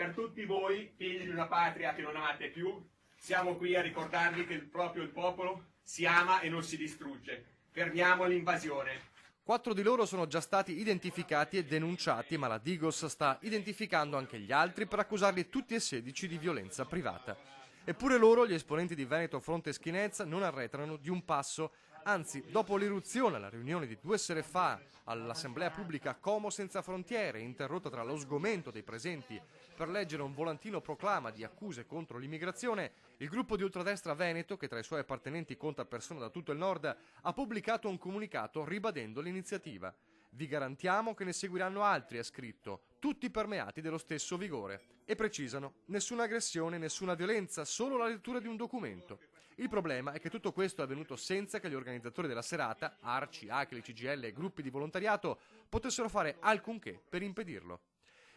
Per tutti voi, figli di una patria che non amate più, siamo qui a ricordarvi che proprio il popolo si ama e non si distrugge. Fermiamo l'invasione. 4 di loro sono già stati identificati e denunciati, ma la Digos sta identificando anche gli altri per accusarli tutti e 16 di violenza privata. Eppure loro, gli esponenti di Veneto Fronte Schienezza, non arretrano di un passo. Anzi, dopo l'irruzione alla riunione di 2 sere fa all'Assemblea Pubblica Como Senza Frontiere, interrotta tra lo sgomento dei presenti per leggere un volantino proclama di accuse contro l'immigrazione, il gruppo di ultradestra Veneto, che tra i suoi appartenenti conta persone da tutto il nord, ha pubblicato un comunicato ribadendo l'iniziativa. Vi garantiamo che ne seguiranno altri, ha scritto, tutti permeati dello stesso vigore. E precisano, nessuna aggressione, nessuna violenza, solo la lettura di un documento. Il problema è che tutto questo è avvenuto senza che gli organizzatori della serata, ARCI, ACLI, CGIL e gruppi di volontariato, potessero fare alcunché per impedirlo.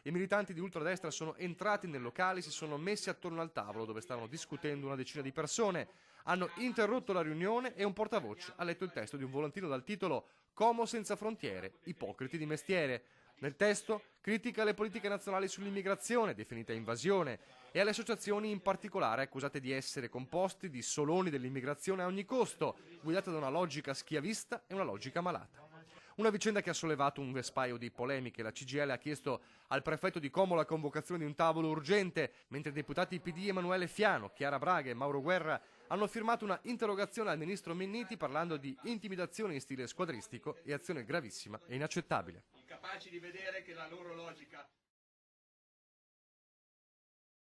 I militanti di ultradestra sono entrati nel locale e si sono messi attorno al tavolo dove stavano discutendo una decina di persone. Hanno interrotto la riunione e un portavoce ha letto il testo di un volantino dal titolo Como senza frontiere, ipocriti di mestiere. Nel testo critica le politiche nazionali sull'immigrazione, definita invasione, e alle associazioni in particolare accusate di essere composti di soloni dell'immigrazione a ogni costo, guidate da una logica schiavista e una logica malata. Una vicenda che ha sollevato un vespaio di polemiche. La CGIL ha chiesto al prefetto di Como la convocazione di un tavolo urgente, mentre i deputati PD Emanuele Fiano, Chiara Braga e Mauro Guerra hanno firmato una interrogazione al ministro Minniti parlando di intimidazione in stile squadristico e azione gravissima e inaccettabile. Incapaci di vedere che la loro logica